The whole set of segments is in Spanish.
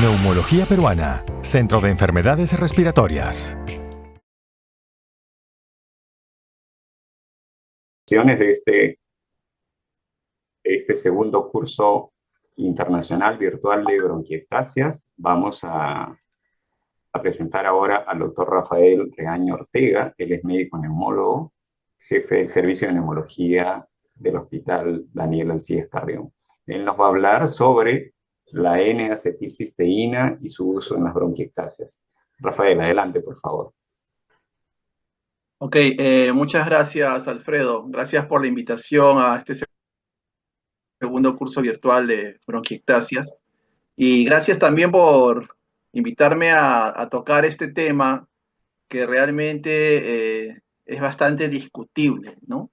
Neumología Peruana, Centro de Enfermedades Respiratorias. De este segundo curso internacional virtual de bronquiectasias, vamos a presentar ahora al doctor Rafael Regaño Ortega. Él es médico neumólogo, jefe del servicio de neumología del Hospital Daniel Alcides Carrión. Él nos va a hablar sobre la N-acetilcisteína y su uso en las bronquiectasias. Rafael, adelante, por favor. Ok, muchas gracias, Alfredo. Gracias por la invitación a este segundo curso virtual de bronquiectasias. Y gracias también por invitarme a tocar este tema que realmente es bastante discutible, ¿no?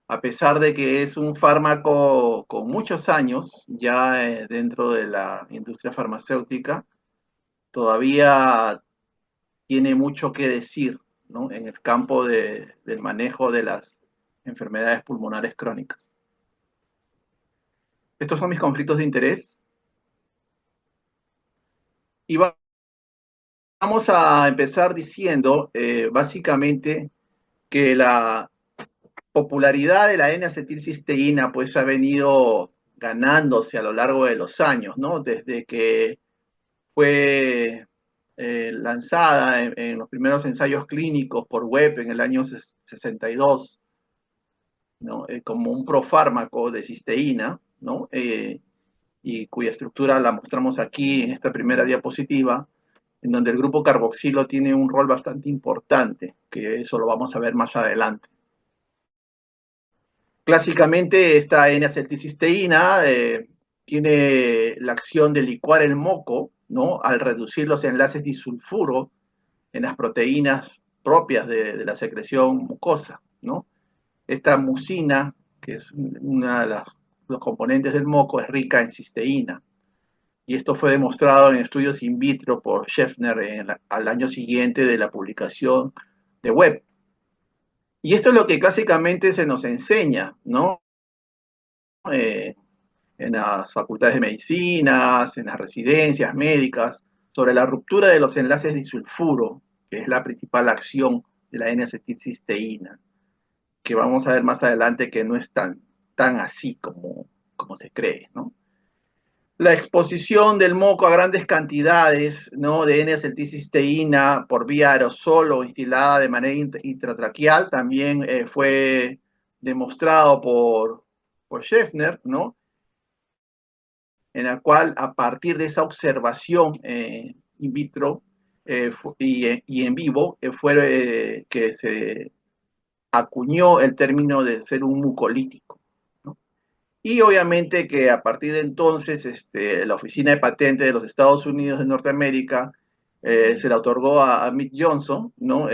A pesar de que es un fármaco con muchos años ya dentro de la industria farmacéutica, todavía tiene mucho que decir, ¿no? En el campo del manejo de las enfermedades pulmonares crónicas. Estos son mis conflictos de interés. Y vamos a empezar diciendo, básicamente, que la popularidad de la N-acetilcisteína pues ha venido ganándose a lo largo de los años, ¿no? Desde que fue lanzada en los primeros ensayos clínicos por Webb en el año 62, ¿no? Como un profármaco de cisteína, ¿no? Y cuya estructura la mostramos aquí en esta primera diapositiva, en donde el grupo carboxilo tiene un rol bastante importante, que eso lo vamos a ver más adelante. Clásicamente, esta N-acetilcisteína tiene la acción de licuar el moco, ¿no? Al reducir los enlaces disulfuro en las proteínas propias de la secreción mucosa, ¿no? Esta mucina, que es uno de los componentes del moco, es rica en cisteína. Y esto fue demostrado en estudios in vitro por Scheffner al año siguiente de la publicación de Webb. Y esto es lo que clásicamente se nos enseña, ¿no? En las facultades de medicinas, en las residencias médicas, sobre la ruptura de los enlaces disulfuro, que es la principal acción de la N-acetilcisteína, que vamos a ver más adelante que no es tan así como se cree, ¿no? La exposición del moco a grandes cantidades, ¿no? De N-acetilcisteína por vía aerosol o instilada de manera intratraqueal también fue demostrado por Scheffner, ¿no? En la cual, a partir de esa observación in vitro y en vivo, fue que se acuñó el término de ser un mucolítico, ¿no? Y obviamente que a partir de entonces la Oficina de Patentes de los Estados Unidos de Norteamérica se le otorgó a Mead Johnson, ¿no?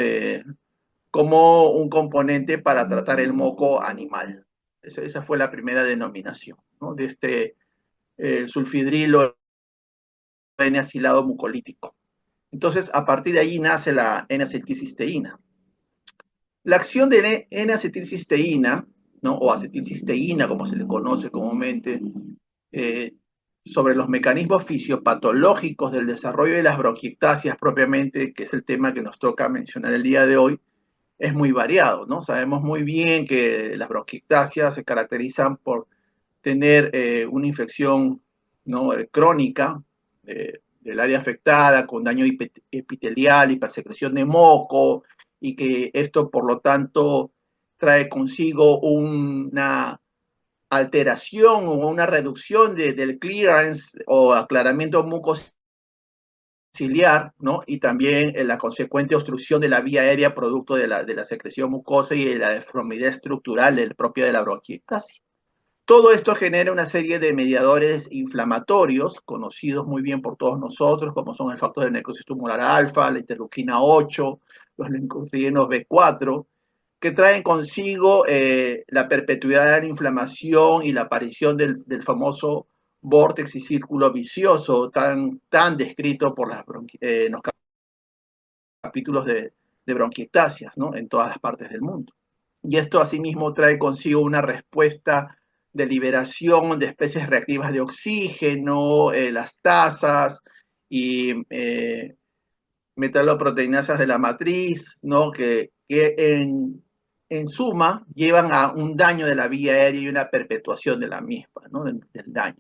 Como un componente para tratar el moco animal. Esa fue la primera denominación, ¿no? De este sulfidrilo N-acilado mucolítico. Entonces, a partir de allí nace la N-acetilcisteína. La acción de N-acetilcisteína, ¿no? O acetilcisteína, como se le conoce comúnmente, sobre los mecanismos fisiopatológicos del desarrollo de las bronquiectasias propiamente, que es el tema que nos toca mencionar el día de hoy, es muy variado, ¿no? Sabemos muy bien que las bronquiectasias se caracterizan por tener una infección, ¿no? Crónica del área afectada, con daño epitelial, hipersecreción de moco, y que esto, por lo tanto, trae consigo una alteración o una reducción del clearance o aclaramiento mucociliar, ¿no? Y también la consecuente obstrucción de la vía aérea producto de la secreción mucosa y de la deformidad estructural propia de la bronquiectasia. Todo esto genera una serie de mediadores inflamatorios, conocidos muy bien por todos nosotros, como son el factor de necrosis tumoral alfa, la interleuquina 8, los leucotrienos B4, que traen consigo la perpetuidad de la inflamación y la aparición del famoso vórtex y círculo vicioso tan descrito por en los capítulos de bronquiectasias, ¿no? En todas las partes del mundo. Y esto asimismo trae consigo una respuesta de liberación de especies reactivas de oxígeno, las tasas y metaloproteinasas de la matriz, ¿no? que en suma llevan a un daño de la vía aérea y una perpetuación de la misma, ¿no? del daño.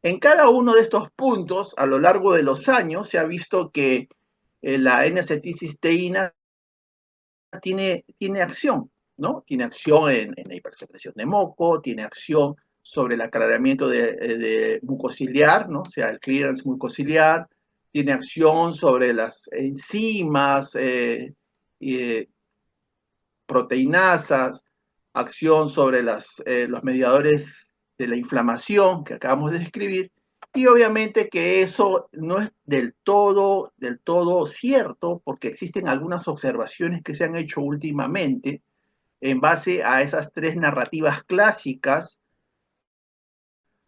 En cada uno de estos puntos, a lo largo de los años, se ha visto que la N-acetilcisteína tiene acción, ¿no? Tiene acción en la hipersecreción de moco, tiene acción sobre el aclaramiento de mucociliar, ¿no? O sea, el clearance mucociliar, tiene acción sobre las enzimas, proteinasas, acción sobre los mediadores de la inflamación que acabamos de describir, y obviamente que eso no es del todo cierto, porque existen algunas observaciones que se han hecho últimamente en base a esas tres narrativas clásicas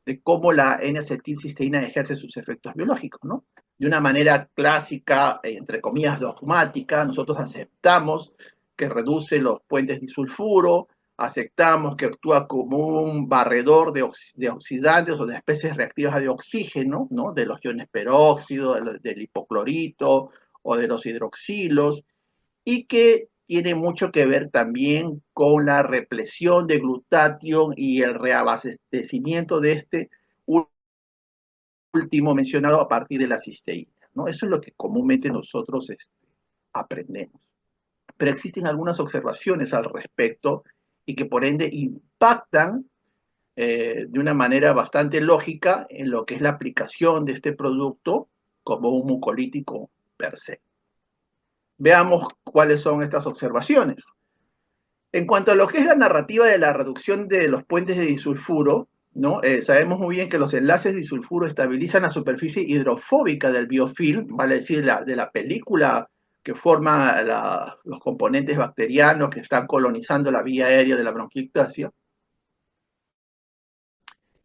de cómo la N-acetilcisteína ejerce sus efectos biológicos, ¿no? De una manera clásica, entre comillas, dogmática, nosotros aceptamos que reduce los puentes disulfuro, aceptamos que actúa como un barredor de oxidantes o de especies reactivas de oxígeno, ¿no? De los iones peróxido, del hipoclorito o de los hidroxilos, y que tiene mucho que ver también con la represión de glutatión y el reabastecimiento de este último mencionado a partir de la cisteína, ¿no? Eso es lo que comúnmente nosotros aprendemos. Pero existen algunas observaciones al respecto y que por ende impactan de una manera bastante lógica en lo que es la aplicación de este producto como un mucolítico per se. Veamos cuáles son estas observaciones. En cuanto a lo que es la narrativa de la reducción de los puentes de disulfuro, ¿no? Sabemos muy bien que los enlaces de disulfuro estabilizan la superficie hidrofóbica del biofilm, vale decir, de la película que forma los componentes bacterianos que están colonizando la vía aérea de la bronquiectasia,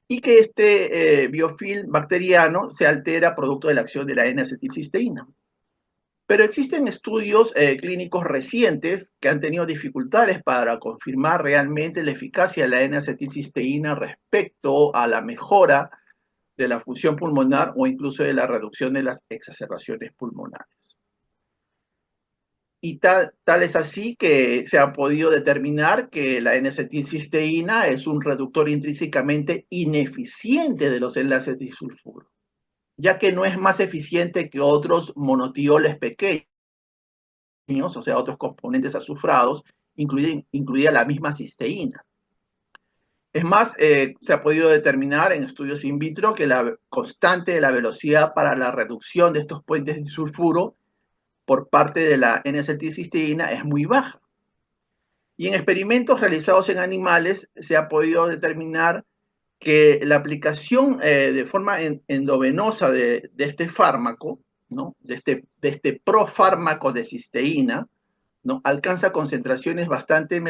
y que este biofilm bacteriano se altera producto de la acción de la N-acetilcisteína. Pero existen estudios clínicos recientes que han tenido dificultades para confirmar realmente la eficacia de la N-acetilcisteína respecto a la mejora de la función pulmonar o incluso de la reducción de las exacerbaciones pulmonares. Y tal es así que se ha podido determinar que la N-acetilcisteína es un reductor intrínsecamente ineficiente de los enlaces disulfuro, ya que no es más eficiente que otros monotioles pequeños, o sea, otros componentes azufrados, incluida la misma cisteína. Es más, se ha podido determinar en estudios in vitro que la constante de la velocidad para la reducción de estos puentes de sulfuro por parte de la N-acetilcisteína es muy baja. Y en experimentos realizados en animales se ha podido determinar que la aplicación de forma endovenosa de este fármaco, ¿no? de este profármaco de cisteína, ¿no? Alcanza concentraciones bastante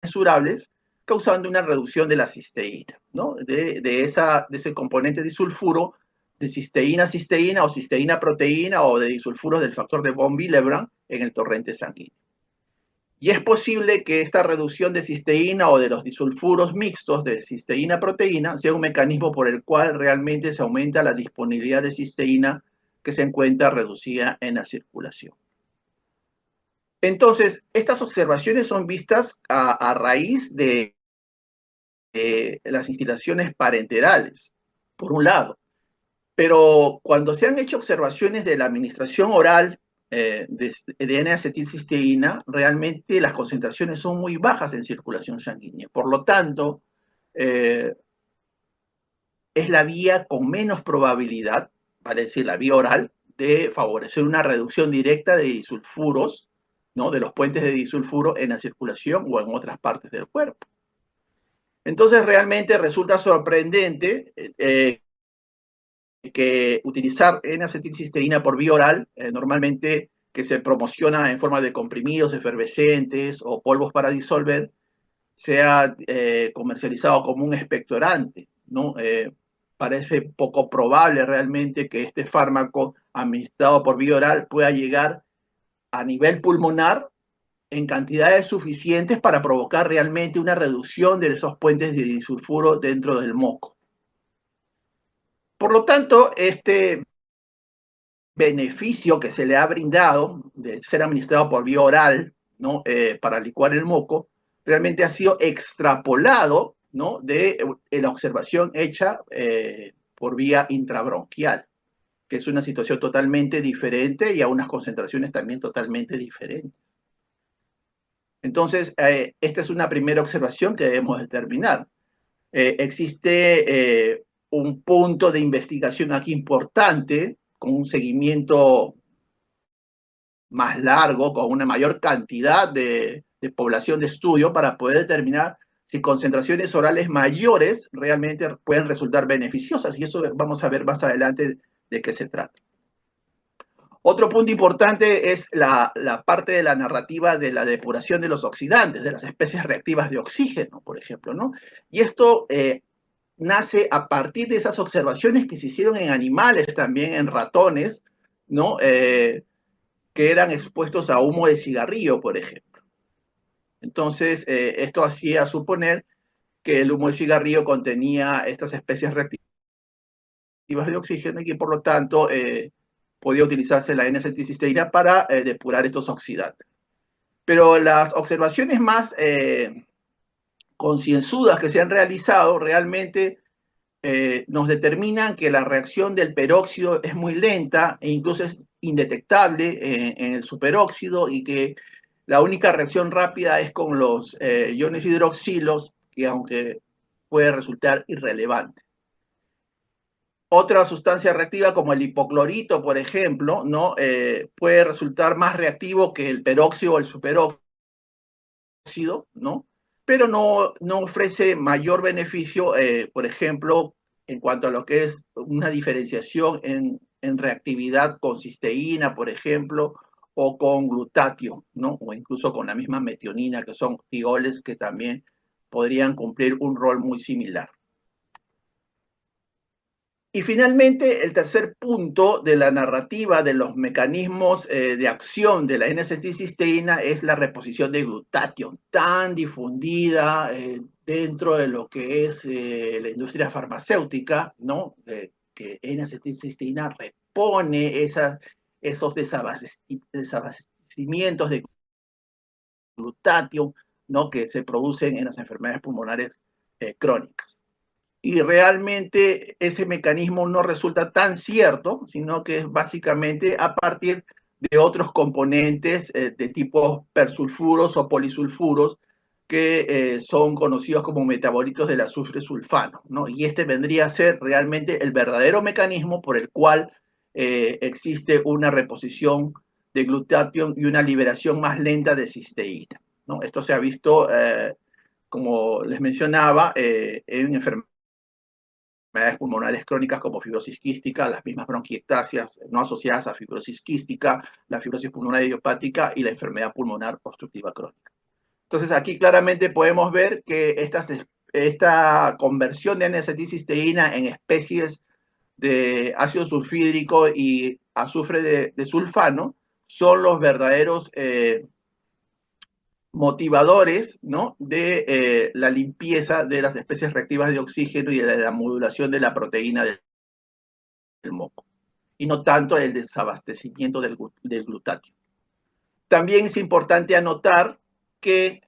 mesurables, causando una reducción de la cisteína, ¿no? de ese componente disulfuro de cisteína o cisteína proteína o de disulfuros del factor de von Willebrand en el torrente sanguíneo. Y es posible que esta reducción de cisteína o de los disulfuros mixtos de cisteína-proteína sea un mecanismo por el cual realmente se aumenta la disponibilidad de cisteína que se encuentra reducida en la circulación. Entonces, estas observaciones son vistas a raíz de las instilaciones parenterales, por un lado. Pero cuando se han hecho observaciones de la administración oral de N-acetilcisteína, realmente las concentraciones son muy bajas en circulación sanguínea. Por lo tanto, es la vía con menos probabilidad, vale decir, la vía oral, de favorecer una reducción directa de disulfuros, ¿no? De los puentes de disulfuro en la circulación o en otras partes del cuerpo. Entonces, realmente resulta sorprendente que utilizar N-acetilcisteína por vía oral, normalmente que se promociona en forma de comprimidos efervescentes o polvos para disolver, sea comercializado como un expectorante, ¿no? Parece poco probable realmente que este fármaco administrado por vía oral pueda llegar a nivel pulmonar en cantidades suficientes para provocar realmente una reducción de esos puentes de disulfuro dentro del moco. Por lo tanto, este beneficio que se le ha brindado de ser administrado por vía oral, ¿no? Para licuar el moco, realmente ha sido extrapolado, ¿no? De la observación hecha por vía intrabronquial, que es una situación totalmente diferente y a unas concentraciones también totalmente diferentes. Entonces, esta es una primera observación que debemos determinar. Existe un punto de investigación aquí importante, con un seguimiento más largo, con una mayor cantidad de población de estudio para poder determinar si concentraciones orales mayores realmente pueden resultar beneficiosas. Y eso vamos a ver más adelante de qué se trata. Otro punto importante es la parte de la narrativa de la depuración de los oxidantes, de las especies reactivas de oxígeno, por ejemplo, ¿no? Y esto nace a partir de esas observaciones que se hicieron en animales también, en ratones, ¿no? Que eran expuestos a humo de cigarrillo, por ejemplo. Entonces, esto hacía suponer que el humo de cigarrillo contenía estas especies reactivas de oxígeno y que por lo tanto podía utilizarse la N-acetilcisteína para depurar estos oxidantes. Pero las observaciones más concienzudas que se han realizado realmente nos determinan que la reacción del peróxido es muy lenta e incluso es indetectable en el superóxido, y que la única reacción rápida es con los iones hidroxilos, que aunque puede resultar irrelevante. Otra sustancia reactiva como el hipoclorito, por ejemplo, ¿no? Puede resultar más reactivo que el peróxido o el superóxido, ¿no? Pero no ofrece mayor beneficio, por ejemplo, en cuanto a lo que es una diferenciación en reactividad con cisteína, por ejemplo, o con glutatión, ¿no? O incluso con la misma metionina, que son tioles que también podrían cumplir un rol muy similar. Y finalmente, el tercer punto de la narrativa de los mecanismos de acción de la N-acetilcisteína es la reposición de glutatión, tan difundida dentro de lo que es la industria farmacéutica, ¿no? Que N-acetilcisteína repone esos desabastecimientos de glutatión, ¿no? Que se producen en las enfermedades pulmonares crónicas. Y realmente ese mecanismo no resulta tan cierto, sino que es básicamente a partir de otros componentes de tipo persulfuros o polisulfuros que son conocidos como metabolitos del azufre sulfano, ¿no? Y este vendría a ser realmente el verdadero mecanismo por el cual existe una reposición de glutatión y una liberación más lenta de cisteína, ¿no? Esto se ha visto, como les mencionaba, en enfermedades pulmonares crónicas como fibrosis quística, las mismas bronquiectasias no asociadas a fibrosis quística, la fibrosis pulmonar idiopática y la enfermedad pulmonar obstructiva crónica. Entonces aquí claramente podemos ver que esta conversión de N-acetilcisteína en especies de ácido sulfídrico y azufre de sulfano son los verdaderos motivadores, ¿no? De la limpieza de las especies reactivas de oxígeno y de la modulación de la proteína del moco, y no tanto el desabastecimiento del glutatión. También es importante anotar que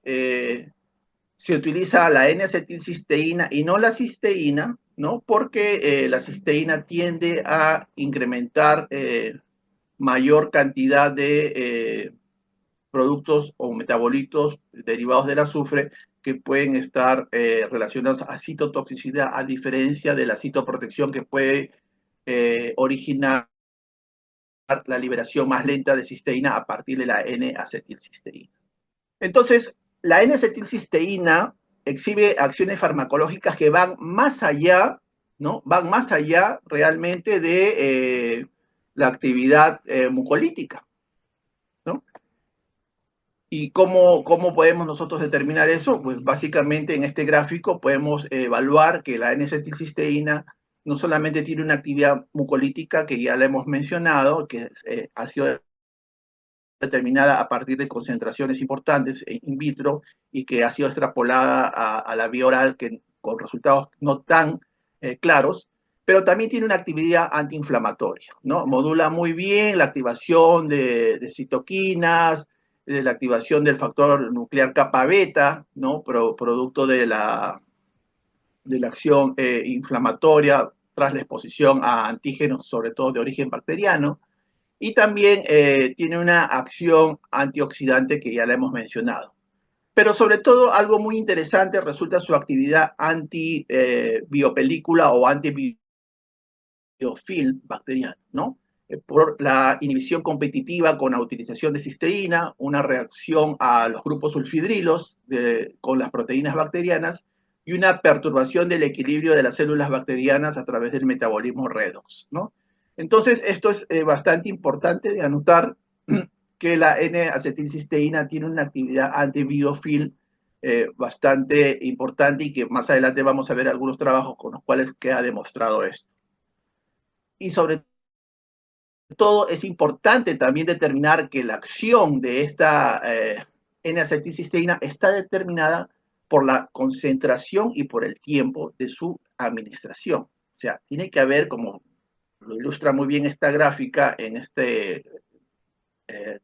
se utiliza la N-acetilcisteína y no la cisteína, ¿no? Porque la cisteína tiende a incrementar mayor cantidad de productos o metabolitos derivados del azufre que pueden estar relacionados a citotoxicidad, a diferencia de la citoprotección que puede originar la liberación más lenta de cisteína a partir de la N-acetilcisteína. Entonces, la N-acetilcisteína exhibe acciones farmacológicas que van más allá, ¿no? Van más allá realmente de la actividad mucolítica, ¿no? ¿Y cómo podemos nosotros determinar eso? Pues básicamente en este gráfico podemos evaluar que la N-acetilcisteína no solamente tiene una actividad mucolítica, que ya la hemos mencionado, que ha sido determinada a partir de concentraciones importantes in vitro y que ha sido extrapolada a la vía oral con resultados no tan claros, pero también tiene una actividad antiinflamatoria, ¿no? Modula muy bien la activación de citoquinas, la activación del factor nuclear kappa beta, ¿no? Producto de la acción inflamatoria tras la exposición a antígenos, sobre todo de origen bacteriano, y también tiene una acción antioxidante que ya la hemos mencionado. Pero sobre todo, algo muy interesante resulta su actividad anti-biopelícula o anti-biofilm bacteriano, ¿no? Por la inhibición competitiva con la utilización de cisteína, una reacción a los grupos sulfidrilos con las proteínas bacterianas y una perturbación del equilibrio de las células bacterianas a través del metabolismo redox, ¿no? Entonces, esto es bastante importante de anotar que la N-acetilcisteína tiene una actividad antibiofil bastante importante y que más adelante vamos a ver algunos trabajos con los cuales queda demostrado esto. Y sobre todo es importante también determinar que la acción de esta N-acetilcisteína está determinada por la concentración y por el tiempo de su administración. O sea, tiene que haber, como lo ilustra muy bien esta gráfica en este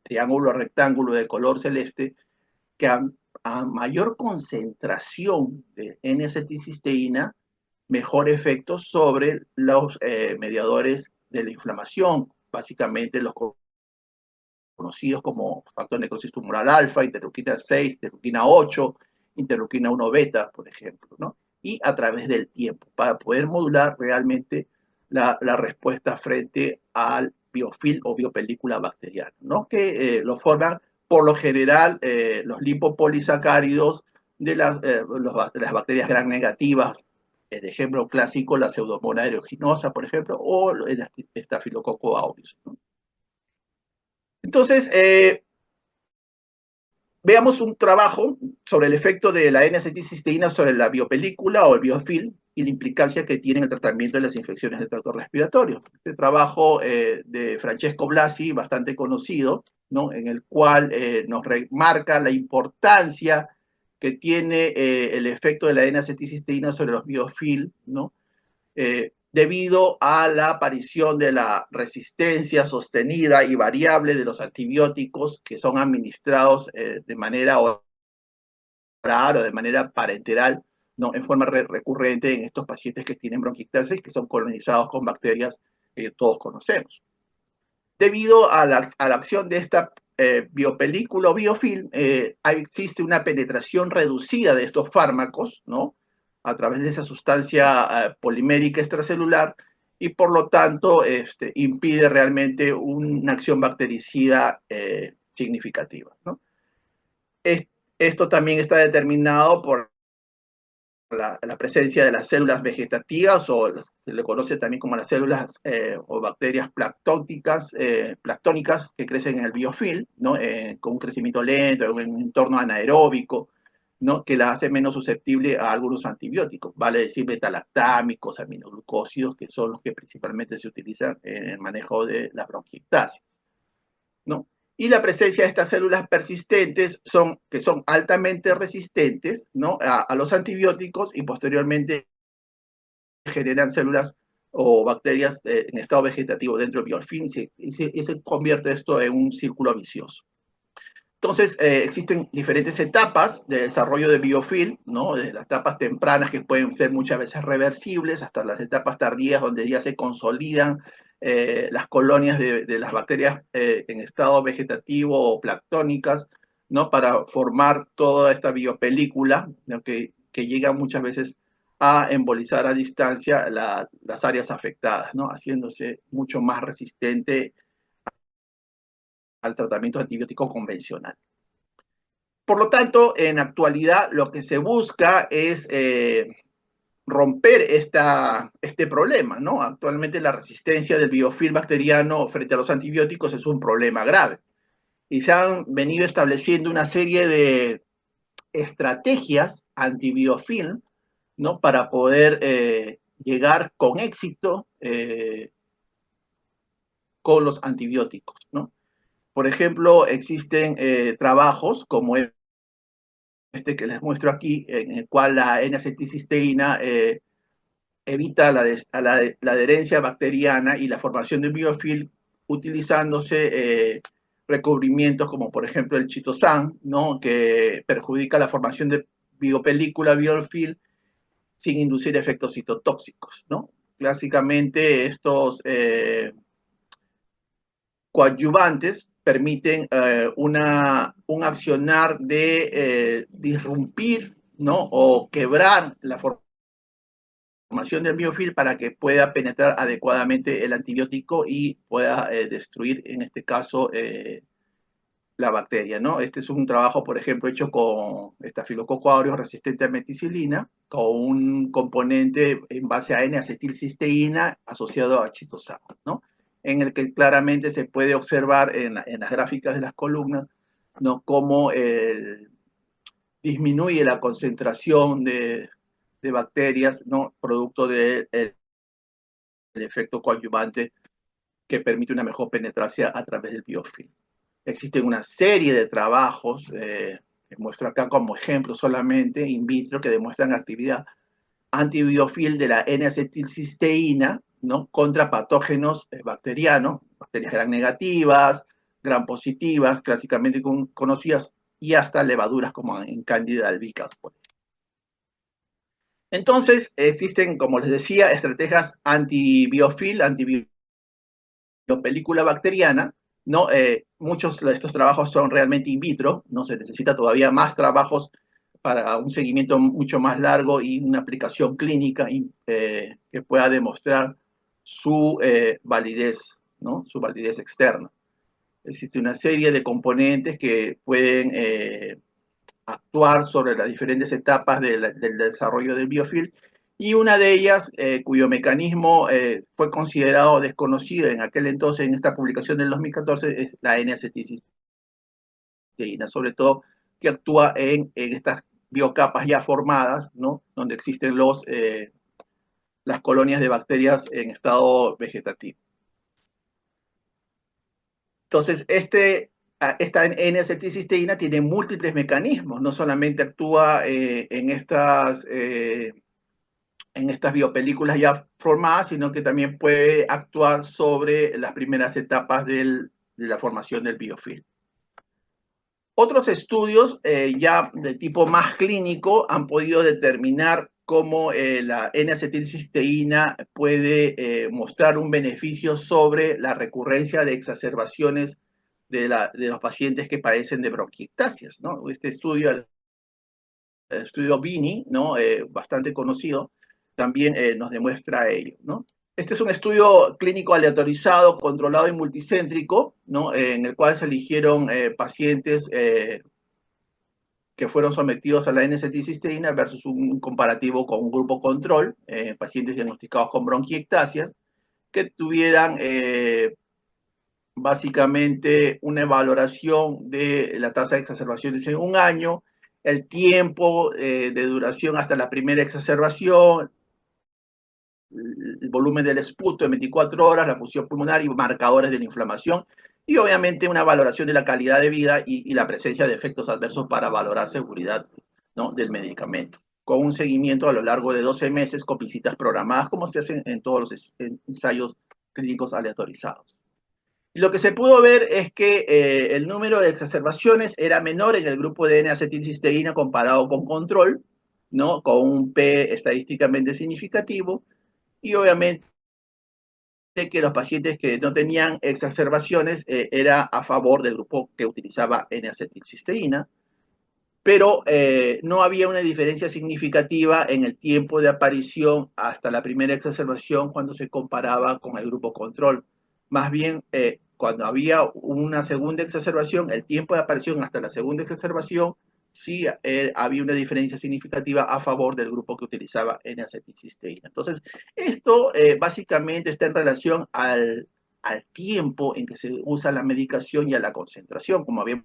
triángulo rectángulo de color celeste, que a mayor concentración de N-acetilcisteína, mejor efecto sobre los mediadores de la inflamación, básicamente los conocidos como factor necrosis tumoral alfa, interleuquina 6, interleuquina 8, interleuquina 1 beta, por ejemplo, ¿no? Y a través del tiempo, para poder modular realmente la respuesta frente al biofilm o biopelícula bacteriana, ¿no? Que lo forman por lo general los lipopolisacáridos de las bacterias gram negativas, el ejemplo clásico, la Pseudomonas aeruginosa, por ejemplo, o el Staphylococcus aureus, ¿no? Entonces, veamos un trabajo sobre el efecto de la N-acetilcisteína sobre la biopelícula o el biofilm y la implicancia que tiene en el tratamiento de las infecciones del tracto respiratorio. Este trabajo de Francesco Blasi, bastante conocido, ¿no? En el cual nos remarca la importancia que tiene el efecto de la N-acetilcisteína sobre los biofilm, ¿no? Debido a la aparición de la resistencia sostenida y variable de los antibióticos que son administrados de manera oral o de manera parenteral, ¿no? En forma recurrente en estos pacientes que tienen bronquiectasis, que son colonizados con bacterias que todos conocemos. Debido a la acción de esta biopelícula o biofilm, existe una penetración reducida de estos fármacos, ¿no? A través de esa sustancia polimérica extracelular y por lo tanto impide realmente una acción bactericida significativa, ¿no? Esto también está determinado por la presencia de las células vegetativas o se le conoce también como las células o bacterias planctónicas que crecen en el biofilm, ¿no? Con un crecimiento lento, en un entorno anaeróbico, ¿no? Que la hace menos susceptible a algunos antibióticos, vale decir betalactámicos, aminoglucósidos, que son los que principalmente se utilizan en el manejo de la bronquiectasis, ¿no? Y la presencia de estas células persistentes que son altamente resistentes, ¿no? a los antibióticos y posteriormente generan células o bacterias en estado vegetativo dentro del biofilm y se convierte esto en un círculo vicioso. Entonces, existen diferentes etapas de desarrollo de biofilm, ¿no? Desde las etapas tempranas que pueden ser muchas veces reversibles hasta las etapas tardías donde ya se consolidan las colonias de las bacterias en estado vegetativo o planctónicas, ¿no? Para formar toda esta biopelícula, ¿no? que llega muchas veces a embolizar a distancia las áreas afectadas, ¿no? Haciéndose mucho más resistente al tratamiento antibiótico convencional. Por lo tanto, en actualidad lo que se busca es romper este problema, ¿no? Actualmente la resistencia del biofilm bacteriano frente a los antibióticos es un problema grave. Y se han venido estableciendo una serie de estrategias antibiofilm, ¿no? Para poder llegar con éxito con los antibióticos, ¿no? Por ejemplo, existen trabajos como este que les muestro aquí, en el cual la N-acetilcisteína evita la adherencia bacteriana y la formación de biofilm utilizándose recubrimientos como por ejemplo el chitosan, ¿no? Que perjudica la formación de biopelícula, biofilm, sin inducir efectos citotóxicos, ¿no? Clásicamente estos coadyuvantes permiten un accionar de disrumpir, ¿no? O quebrar la formación del biofilm para que pueda penetrar adecuadamente el antibiótico y pueda destruir, en este caso, la bacteria, ¿no? Este es un trabajo, por ejemplo, hecho con Staphylococcus aureus resistente a meticilina, con un componente en base a N-acetilcisteína asociado a chitosan, ¿no? En el que claramente se puede observar en las gráficas de las columnas, ¿no? Cómo disminuye la concentración de bacterias, ¿no? Producto del efecto coadyuvante que permite una mejor penetración a través del biofilm. Existen una serie de trabajos, que muestro acá como ejemplo solamente, in vitro, que demuestran actividad antibiofil de la N-acetilcisteína, ¿no? Contra patógenos bacterianos, bacterias gram negativas, gram positivas, clásicamente conocidas, y hasta levaduras como en Candida albicans. Entonces, existen, como les decía, estrategias antibiofil, antibiopelícula bacteriana, ¿no? Muchos de estos trabajos son realmente in vitro, no se necesita todavía más trabajos para un seguimiento mucho más largo y una aplicación clínica que pueda demostrar su validez, ¿no? Su validez externa. Existe una serie de componentes que pueden actuar sobre las diferentes etapas del desarrollo del biofilm y una de ellas, cuyo mecanismo fue considerado desconocido en aquel entonces, en esta publicación del 2014, es la N-acetilcisteína, sobre todo que actúa en estas biocapas ya formadas, ¿no? Donde existen las colonias de bacterias en estado vegetativo. Entonces, esta N-acetilcisteína tiene múltiples mecanismos, no solamente actúa en estas biopelículas ya formadas, sino que también puede actuar sobre las primeras etapas de la formación del biofilm. Otros estudios ya de tipo más clínico han podido determinar cómo la N-acetilcisteína puede mostrar un beneficio sobre la recurrencia de exacerbaciones de los pacientes que padecen de bronquiectasias, ¿no? Este estudio, el estudio Bini, ¿no? Bastante conocido, también nos demuestra ello, ¿no? Este es un estudio clínico aleatorizado, controlado y multicéntrico, ¿no? En el cual se eligieron pacientes que fueron sometidos a la N-acetilcisteína versus un comparativo con un grupo control, pacientes diagnosticados con bronquiectasias, que tuvieran básicamente una valoración de la tasa de exacerbaciones en un año, el tiempo de duración hasta la primera exacerbación, el volumen del esputo en 24 horas, la función pulmonar y marcadores de la inflamación, y obviamente una valoración de la calidad de vida y la presencia de efectos adversos para valorar seguridad, ¿no? Del medicamento, con un seguimiento a lo largo de 12 meses con visitas programadas, como se hacen en todos los ensayos clínicos aleatorizados. Y lo que se pudo ver es que el número de exacerbaciones era menor en el grupo de N-acetilcisteína comparado con control, ¿no? Con un P estadísticamente significativo, y obviamente que los pacientes que no tenían exacerbaciones era a favor del grupo que utilizaba N-acetilcisteína, pero no había una diferencia significativa en el tiempo de aparición hasta la primera exacerbación cuando se comparaba con el grupo control. Más bien, cuando había una segunda exacerbación, el tiempo de aparición hasta la segunda exacerbación, sí había una diferencia significativa a favor del grupo que utilizaba N-acetilcisteína. Entonces, esto básicamente está en relación al tiempo en que se usa la medicación y a la concentración, como habíamos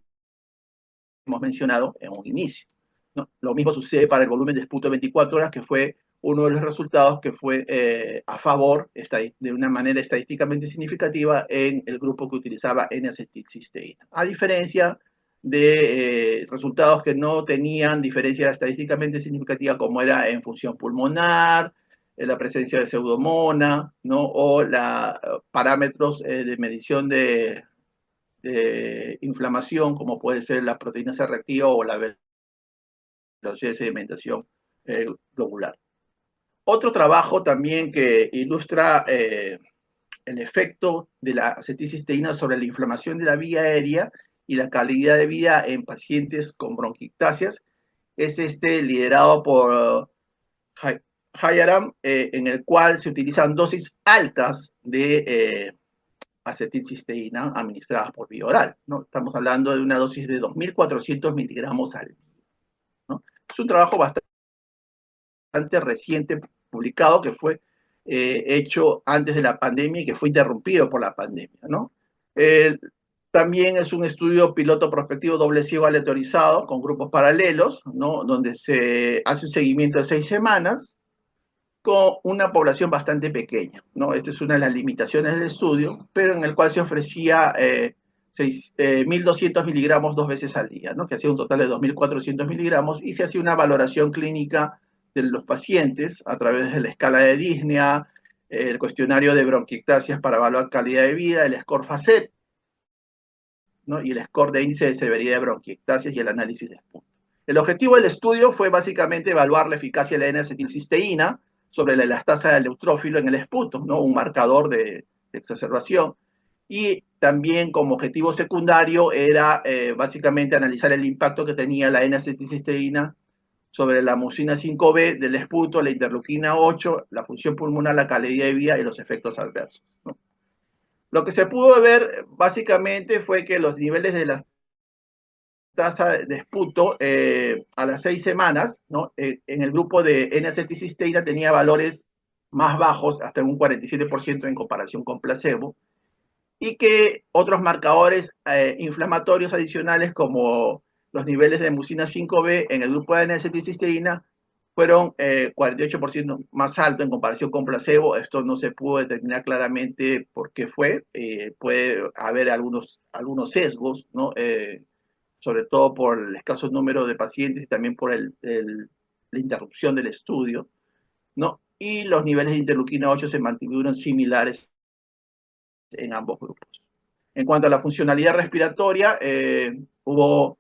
mencionado en un inicio, ¿no? Lo mismo sucede para el volumen de esputo 24 horas, que fue uno de los resultados que fue a favor de una manera estadísticamente significativa en el grupo que utilizaba N-acetilcisteína. A diferencia de resultados que no tenían diferencia estadísticamente significativa, como era en función pulmonar, la presencia de pseudomona, ¿no? O parámetros de medición de inflamación, como puede ser la proteína C reactiva o la velocidad de sedimentación globular. Otro trabajo también que ilustra el efecto de la acetilcisteína sobre la inflamación de la vía aérea y la calidad de vida en pacientes con bronquiectasias es liderado por Hayaram, en el cual se utilizan dosis altas de acetilcisteína administradas por vía oral, ¿no? Estamos hablando de una dosis de 2.400 miligramos al día, ¿no? Es un trabajo bastante reciente publicado que fue hecho antes de la pandemia y que fue interrumpido por la pandemia, ¿no? También es un estudio piloto prospectivo doble ciego aleatorizado con grupos paralelos, ¿no? Donde se hace un seguimiento de 6 semanas con una población bastante pequeña, ¿no? Esta es una de las limitaciones del estudio, pero en el cual se ofrecía 1.200 miligramos 2 veces al día, ¿no? Que hacía un total de 2.400 miligramos y se hacía una valoración clínica de los pacientes a través de la escala de disnea, el cuestionario de bronquiectasias para evaluar calidad de vida, el score FACET, ¿no? Y el score de índice de severidad de bronquiectasias y el análisis de Spunt. El objetivo del estudio fue básicamente evaluar la eficacia de la N-acetilcisteína sobre la elastasa del neutrófilo en el esputo, ¿no? Un marcador de exacerbación. Y también como objetivo secundario era básicamente analizar el impacto que tenía la N-acetilcisteína sobre la mucina 5B del esputo, la interleuquina 8, la función pulmonar, la calidad de vida y los efectos adversos, ¿no? Lo que se pudo ver básicamente fue que los niveles de la tasa de esputo a las 6 semanas, ¿no? En el grupo de N-acetilcisteína tenía valores más bajos, hasta un 47% en comparación con placebo, y que otros marcadores inflamatorios adicionales como los niveles de mucina 5B en el grupo de N-acetilcisteína fueron 48% más alto en comparación con placebo. Esto no se pudo determinar claramente por qué fue. Puede haber algunos sesgos, ¿no? Sobre todo por el escaso número de pacientes y también por la interrupción del estudio, ¿no? Y los niveles de interleuquina 8 se mantuvieron similares en ambos grupos. En cuanto a la funcionalidad respiratoria, hubo,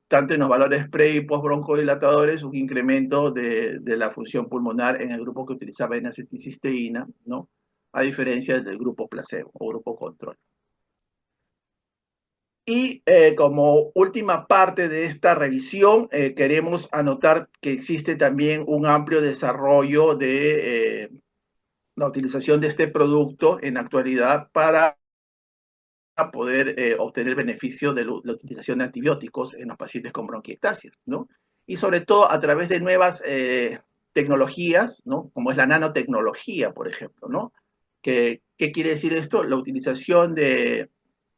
tanto en los valores pre y post broncodilatadores, un incremento de la función pulmonar en el grupo que utilizaba N-acetilcisteína, ¿no? A diferencia del grupo placebo o grupo control. Y como última parte de esta revisión, queremos anotar que existe también un amplio desarrollo de la utilización de este producto en la actualidad para poder obtener beneficio de la utilización de antibióticos en los pacientes con bronquiectasias, ¿no? Y sobre todo a través de nuevas tecnologías, ¿no? Como es la nanotecnología, por ejemplo, ¿no? ¿Qué quiere decir esto? La utilización de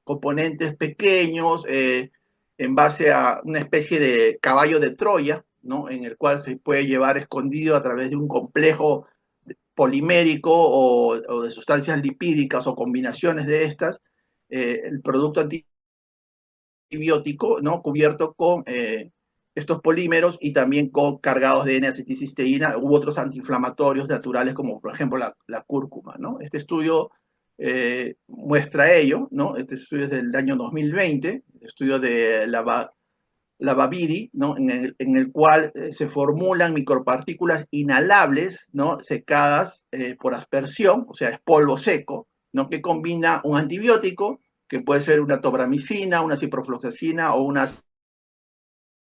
componentes pequeños en base a una especie de caballo de Troya, ¿no? En el cual se puede llevar escondido a través de un complejo polimérico o de sustancias lipídicas o combinaciones de estas, el producto antibiótico, ¿no? Cubierto con estos polímeros y también cargados de N-acetilcisteína u otros antiinflamatorios naturales como por ejemplo la cúrcuma, ¿no? Este estudio muestra ello, ¿no? Este estudio es del año 2020, el estudio de la Babidi, ¿no? En el cual se formulan micropartículas inhalables, ¿no? Secadas por aspersión, o sea, es polvo seco, ¿no? Que combina un antibiótico, que puede ser una tobramicina, una ciprofloxacina o una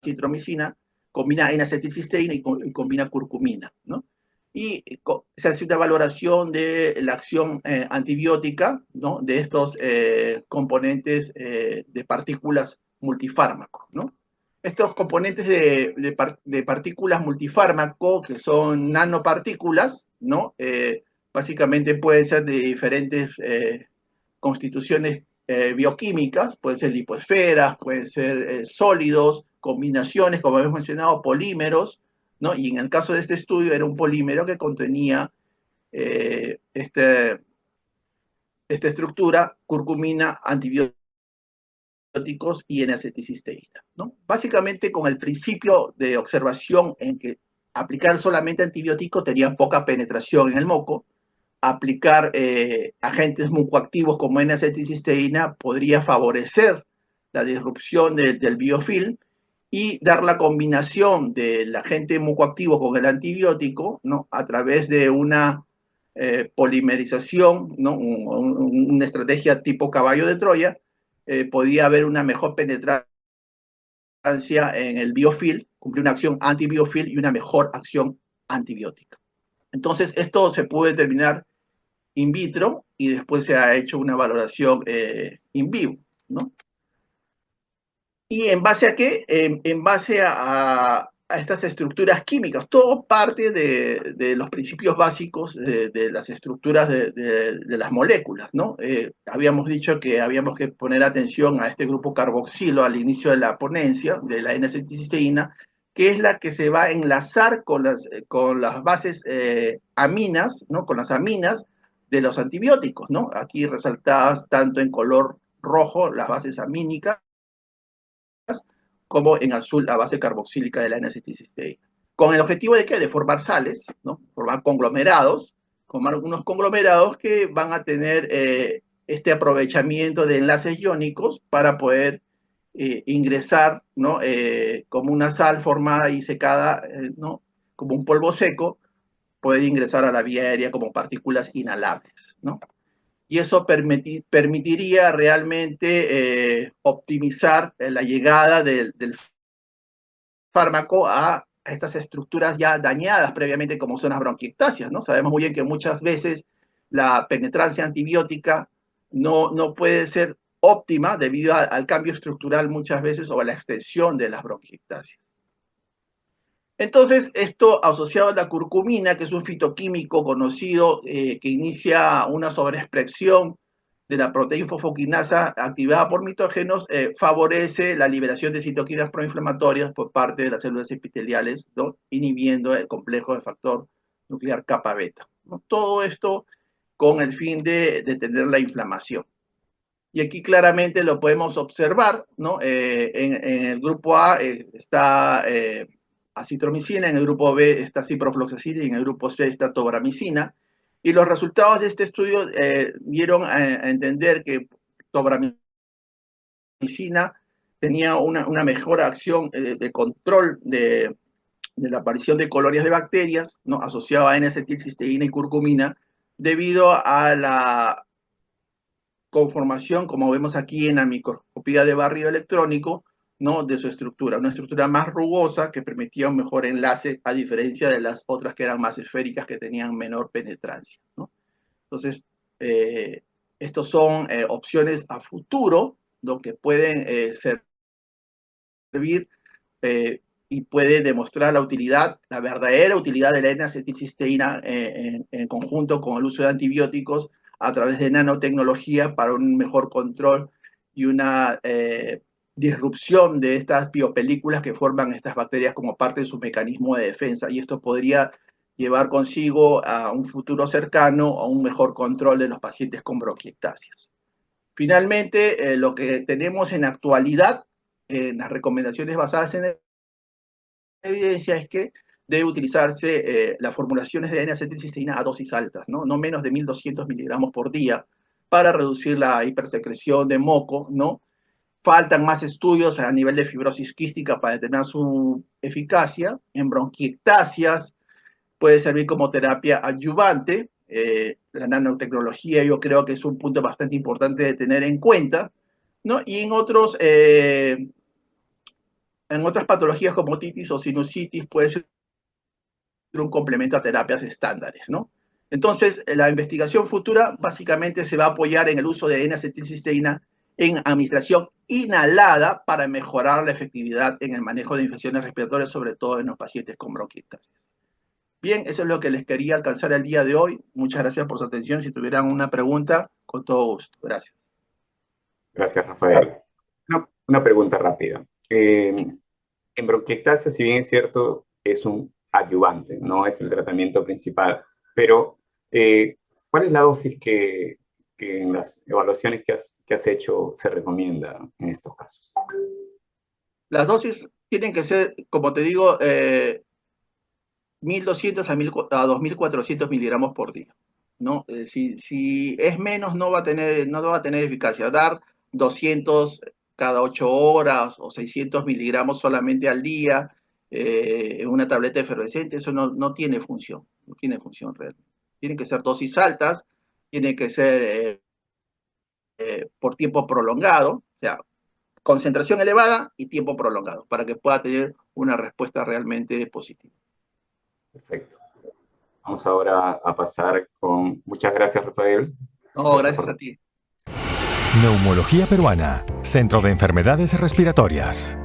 citromicina, combina N-acetilcisteína y combina curcumina, ¿no? Y se hace una valoración de la acción antibiótica, ¿no? De estos componentes de partículas multifármacos, ¿no? Estos componentes de partículas multifármaco, que son nanopartículas, ¿no? Básicamente pueden ser de diferentes constituciones bioquímicas, pueden ser liposferas, pueden ser sólidos, combinaciones, como hemos mencionado, polímeros, ¿no? Y en el caso de este estudio era un polímero que contenía esta estructura, curcumina, antibióticos y N-acetilcisteína, ¿no? Básicamente con el principio de observación en que aplicar solamente antibiótico tenía poca penetración en el moco. Aplicar agentes mucoactivos como N-acetilcisteína podría favorecer la disrupción del biofilm y dar la combinación del agente mucoactivo con el antibiótico, ¿no? A través de una polimerización, ¿no? Una estrategia tipo caballo de Troya, podía haber una mejor penetrancia en el biofilm, cumplir una acción antibiofilm y una mejor acción antibiótica. Entonces, esto se pudo determinar in vitro y después se ha hecho una valoración in vivo, ¿no? ¿Y en base a qué? En base a estas estructuras químicas. Todo parte de los principios básicos de las estructuras de las moléculas, ¿no? Habíamos dicho que habíamos que poner atención a este grupo carboxilo al inicio de la ponencia, de la N-acetilcisteína, que es la que se va a enlazar con las bases aminas, ¿no? Con las aminas de los antibióticos, ¿no? Aquí resaltadas tanto en color rojo las bases amínicas, como en azul la base carboxílica de la N-acetilcisteína. ¿Con el objetivo de qué? De formar sales, ¿no? Formar conglomerados, como algunos conglomerados que van a tener este aprovechamiento de enlaces iónicos para poder ingresar, ¿no? Como una sal formada y secada, ¿no? Como un polvo seco, poder ingresar a la vía aérea como partículas inhalables, ¿no? Y eso permitiría realmente optimizar la llegada del fármaco a estas estructuras ya dañadas previamente como son las bronquiectasias, ¿no? Sabemos muy bien que muchas veces la penetrancia antibiótica no puede ser óptima debido al cambio estructural muchas veces o a la extensión de las bronquiectasias. Entonces, esto asociado a la curcumina, que es un fitoquímico conocido que inicia una sobreexpresión de la proteína fosfoquinasa activada por mitógenos, favorece la liberación de citoquinas proinflamatorias por parte de las células epiteliales, ¿no? Inhibiendo el complejo de factor nuclear kappa beta, ¿no? Todo esto con el fin de detener la inflamación. Y aquí claramente lo podemos observar, ¿no? En el grupo A está acitromicina, en el grupo B está ciprofloxacina y en el grupo C está tobramicina. Y los resultados de este estudio dieron a entender que tobramicina tenía una mejor acción de control de la aparición de colonias de bacterias, ¿no? Asociado a N-acetilcisteína y curcumina, debido a la conformación, como vemos aquí en la microscopía de barrido electrónico, ¿no? De su estructura, una estructura más rugosa que permitía un mejor enlace a diferencia de las otras que eran más esféricas que tenían menor penetrancia, ¿no? Entonces, estos son opciones a futuro, ¿no? Que pueden servir y puede demostrar la utilidad, la verdadera utilidad de la N-acetilcisteína en conjunto con el uso de antibióticos a través de nanotecnología para un mejor control y una disrupción de estas biopelículas que forman estas bacterias como parte de su mecanismo de defensa. Y esto podría llevar consigo a un futuro cercano a un mejor control de los pacientes con bronquiectasias. Finalmente, lo que tenemos en actualidad, en las recomendaciones basadas en evidencia es que debe utilizarse las formulaciones de N-acetilcisteína a dosis altas, ¿no? No menos de 1.200 miligramos por día para reducir la hipersecreción de moco, ¿no? Faltan más estudios a nivel de fibrosis quística para determinar su eficacia. En bronquiectasias puede servir como terapia adyuvante. La nanotecnología yo creo que es un punto bastante importante de tener en cuenta, ¿no? Y en otras patologías como otitis o sinusitis puede ser un complemento a terapias estándares, ¿no? Entonces, la investigación futura básicamente se va a apoyar en el uso de N-acetilcisteína en administración inhalada para mejorar la efectividad en el manejo de infecciones respiratorias, sobre todo en los pacientes con bronquiectasias. Bien, eso es lo que les quería alcanzar el día de hoy. Muchas gracias por su atención. Si tuvieran una pregunta, con todo gusto. Gracias. Gracias, Rafael. Una pregunta rápida. En bronquiectasia, si bien es cierto, es un adyuvante, no es el tratamiento principal, pero ¿cuál es la dosis que en las evaluaciones que has hecho se recomienda en estos casos? Las dosis tienen que ser, como te digo, 1.200 a 2.400 miligramos por día, ¿no? Si es menos, no va a tener eficacia. Dar 200 cada 8 horas o 600 miligramos solamente al día en una tableta efervescente, eso no tiene función, no tiene función real. Tienen que ser dosis altas, tiene que ser por tiempo prolongado, o sea, concentración elevada y tiempo prolongado, para que pueda tener una respuesta realmente positiva. Perfecto. Vamos ahora a pasar con... Muchas gracias, Rafael. No, gracias a ti. Neumología Peruana, Centro de Enfermedades Respiratorias.